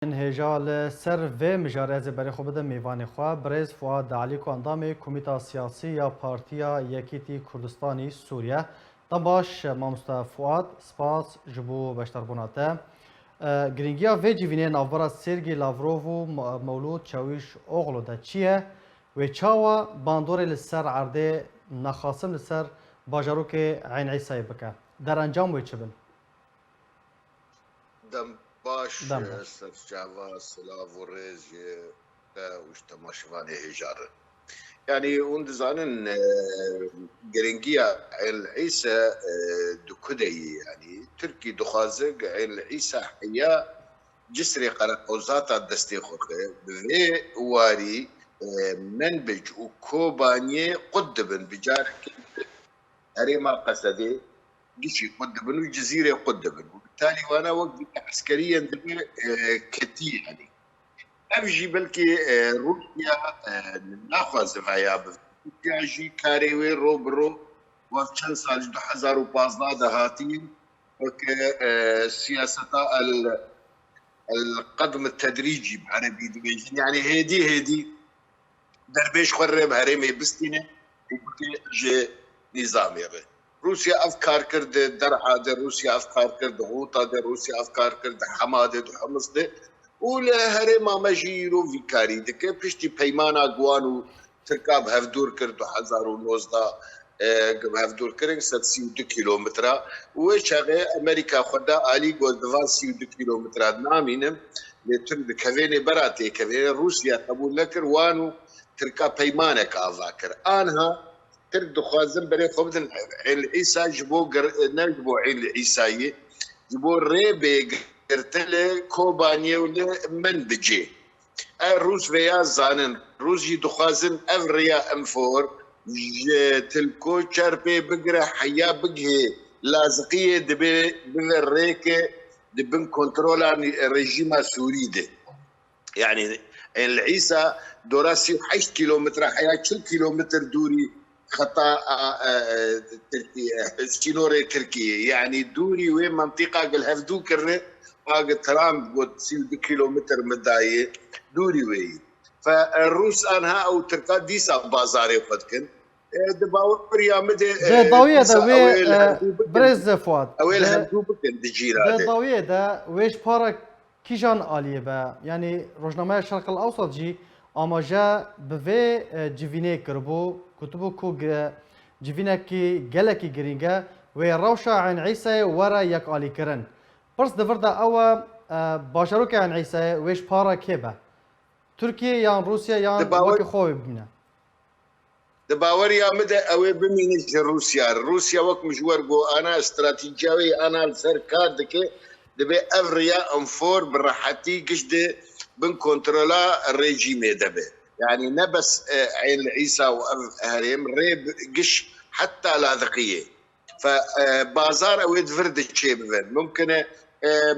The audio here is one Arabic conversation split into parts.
هجال سر و مجارز برای خوب ده میوان خواه برز فواد علی کو اندام کمیته سیاسی یا پارتیا یکیتی کردستانی سوریه باش مامستا فواد سپاس جبو بشتربوناته گرینگیا و جیوینه نافبرا سرگی لاوروف و مولود چاویش اوغلو ده چیه و چاوا باندور لسر عرده نخاسم لسر باجاروک عین عیسای بکه در انجام وی چه بن؟ دم باش دم باش سرجاوا سلاف وريزي وش تماشفاني هجار يعني وندزانن جرينجيا العيسى دكدي يعني تركي دخازق العيسى حيا جسري قرق اوزاتا دستي خوخه بفي واري منبج وكوباني قدبن بجارك هريما قصدي قشي قدبن وجزيرة قدبن وبالتالي وانا وقت عسكريا كتير يعني ابجي بلكي روسيا ناخذ فيها بتجي كاريوي روبرو وكان سال 2015 دهاتين وك سياسة القدم التدريجي بعربي دبيجين يعني هيدي دربيش خرب هرمي بستينه وبكي نظامي به روسيا افكار كرد درعا ده روسيا افكار كرد غوطا ده روسيا افكار كرد حماده ده حمص ده ولا هرما مجيرو فيكاري ده كيف بشتي بيمانا قوانو تركاب هفدور كرد حزارو نوزدا هفدور كرن 702 كيلومتر وشغه امريكا خدا الي قول 202 كيلومتر نامينم لترد كفيني براتي كفيني روسيا قبول لكر وانو تركا بيمانا كافاكر انها تردو خوازن بري خبزن العيسى جبو نجبو عين العيساية جبو ريبي قرتله كوبانيه ولا من بجي الروس فيا زانن روس يدو خوازن افريا امفور تلكو شربي بقرا حيا بقهي لازقية دبي بالريكة دبن كنترولا الرجيم سوري ده يعني العيسى دوراسي 8 كيلومتر حيا 2 كيلومتر دوري خطا تركيا سينوري تركيا يعني دوري وين منطقه قال هفدو كرنه باق ترام قد 2 كيلومتر مدايه دوري وين فالروس انها او تركا ديسا بازاري فتكن دباور يا مدى ده ضوية ده وي برز فؤاد اويل هندو بكن دجيرا ده ضوية ده ويش بارك كيجان آلية با يعني روزنامه الشرق الأوسط جي اما جا بوی جوینه کربو کتبو کو جوینه کی گلکی گرینگه و روشا عن عیسی ورا یک آلی کرن پرس دفردا او باشروک عن عیسی ویش پارا کبه ترکیه یا روسیا یا وکی خوی ببینه دباور يا مدى اوي بمينج روسيا وقت مجور جو انا استراتيجيوي انا السركات دبي افريا انفور براحتي قشده بن كنترولا الريجيم دبي يعني نبس عين عيسى وهريم ريب قش حتى لاذقيه فبازار اويد فرد شيبن ممكن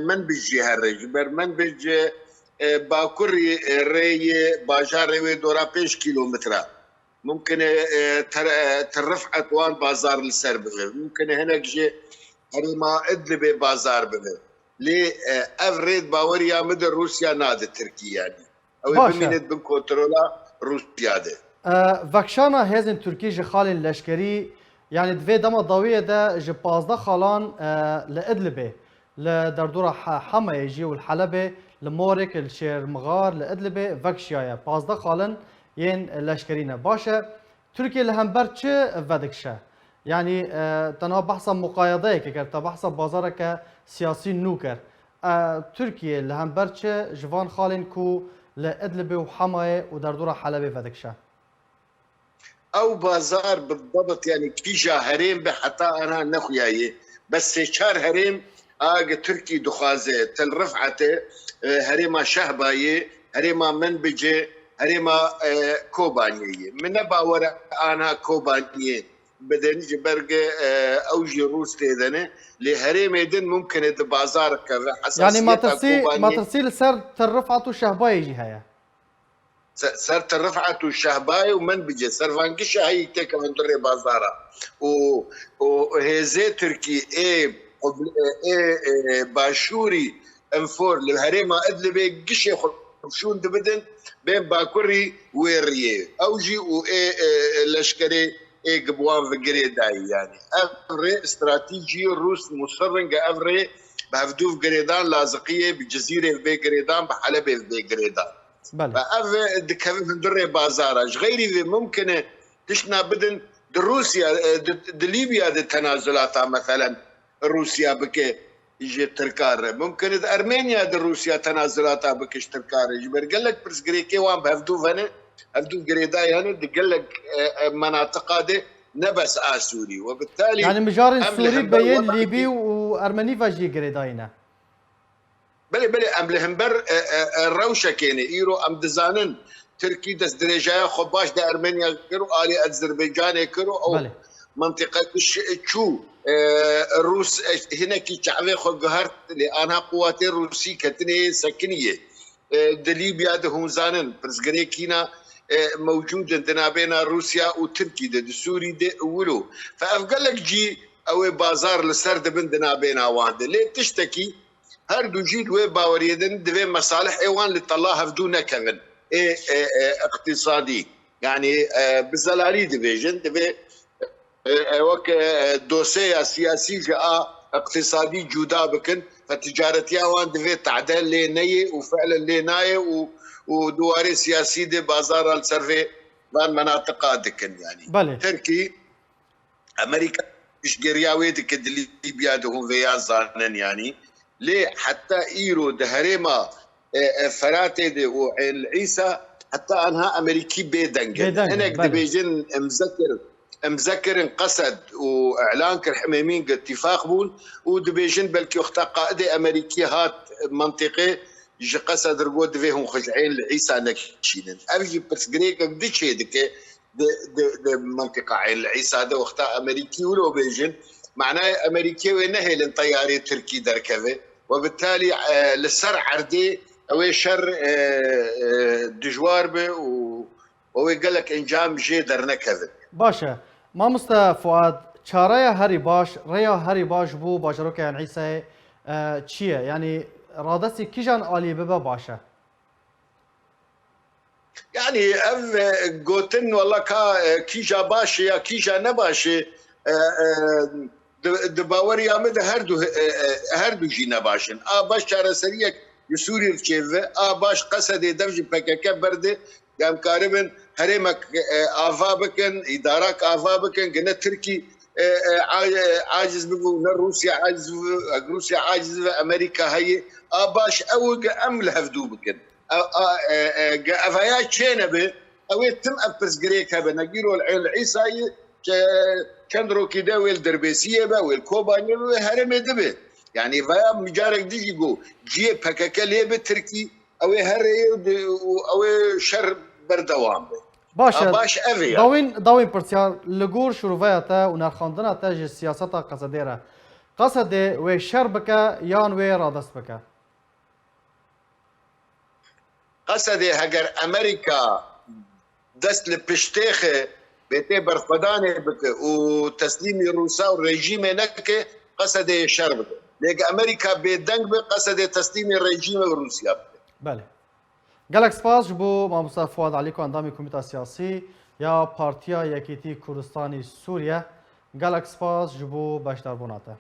من بيجي هالريجيم من بيجي باكوري ري باجار ري دورا 5 كيلومتر ممكن ترفعت وان بازار السر بغير ممكن هنا جي هريما ادلبي بازار بغير لي افريد باوريا مدى روسيا نادي تركيا يعني او بمينت بن كنترولا روسيا ده فاكشانا هزن تركي جي خالين لشكري يعني دفي دما ضوية ده جي بازدا خالان لادلبي لدردورة حما يجي والحلبة لمورك الشير مغار لادلبي فاكشيايا بازدا خالن ين لشكرينا باشا تركيا لهمبر چه ودكشه يعني تنها بحثا مقايضه كر تا بحثا بازارك سياسي نوكر تركيا لهمبر چه جوان خالن كو لادلب وحمايه ودردوره حلبه ودكشه او بازار بالضبط يعني كيجا هريم بحتى انا نخياي بس شار هريم تركي دخازه تل رفعته هريما شهبايه هريما منبجه هريما كوبانيه من باور انا كوبانيه بدن جبرق اوجي روس تيدنه لهريم يدن ممكن بازار يعني ما ترسيل سر ترفعت الشهباي يجي هيا سر ترفعت الشهباي ومن بيجي سرفانكش هي تك من دري بازارا وهزي تركي ايه باشوري انفور لهريما ادلبي قشي خرشون دبدن بين باكوري ويريه اوجي و لشكري قبوان في داي يعني افري استراتيجي الروس مصرنج افري بهفدوف قريدان لازقيه بجزيره في قريدان بحلب في قريدان بله فاف دكف دري بازارج غيري ممكن تشنا بدن روسيا ليبيا التنازلات مثلا روسيا بك يجي تركار ممكن ارمينيا روسيا تنازلاتها بكش تركار يجبر قال لك برس جريكي وان بهفدوف هنا هفدوف قريداي هنا قال لك مناطق هذه نبس سوري وبالتالي يعني مجار سوري بين ليبي وارمني فاجي قريداينا بلي ام لهمبر الروشه كيني ايرو ام دزانن تركي دس درجه خباش دا ارمينيا كرو الي اذربيجان كرو او بله. منطقه تشو الروس هنا كي شعبي خو قهرت لانها قوات الروسي كتني سكنيه دليبيا دهم زانن برزغري كينا موجود عندنا بين روسيا وتركي د سوري د اولو فافقال لك جي او بازار لسرد بندنا بين واحد ليه تشتكي هردو جيد وي باوريدن دبي مصالح ايوان اللي طلعها بدون كفن اقتصادي يعني بزلالي ديفيجن دبي وك دوسيه سياسي جاء اقتصادي جودا بكن فتجارتي اوان دبي تعدل لي وفعلا لي ناي ودواري سياسي دي بازار السرفي بان مناطق دكن يعني بله. تركي امريكا مش قرياوي دك ليبيا دهم فيا زانن يعني ليه حتى ايرو دهريما فراتي دي وعين عيسى حتى انها امريكي بيدنجن هناك دبيجن مذكر انقصد واعلان كالحميمين اتفاق بون ودبيجن بلكي اختا قائده امريكي هات منطقه يجي قصد رقود فيهم خشعين لعيسى نكشينن ابجي بس جريك بديش هيدك منطقه عين العيسى هذا واختا امريكي ولو بيجن معناه امريكي وينهي للطياري تركي دركبه وبالتالي للسر عردي او شر دجوار به ويقول لك انجام جيدر نكذب باشا ما مست فؤاد چاره هری باش ریا هری باش بو باجرو که عیسی چیه یعنی رادسي كيجان آلي ببا باشا يعني اف قوتن والله كيجا باشي يا كيجا نباشي دباوري امد هردو جينا باشن باش شارع سريك يسوري الكيف باش قصد دفج بكك برده قام كاربن هرمك افابكن ادارك افابكن قلنا تركي عاجز بقول روسيا عاجز روسيا عاجز امريكا هي باش اوج امل هفدو بكن افايا تشينبه او تم ابرز جريكا بنجيرو العيسى كندرو كده والدربيسيه با والكوباني هرم دبه يعني فيا مجارك ديجي جو جي بككليه بتركي او هري او شر بردوام باشا باش افيا داوين برتيار لغور شروفياتا ونرخاندنا تاج سياستا قصديره قصد و شر بك يان و رادس بك قصد هجر امريكا دست لبشتيخه بيتي برفداني بك وتسليم روسا والرجيم هناك قصد شر بك ليك امريكا بيدنج بقصد تسليم الرجيم روسيا بله قالك سپاس بو ماموستا فؤاد عليكو اندامي كوميتا سياسي يا بارتيا يكيتي كردستاني سوريا قالك سپاس بو باشدار بوناته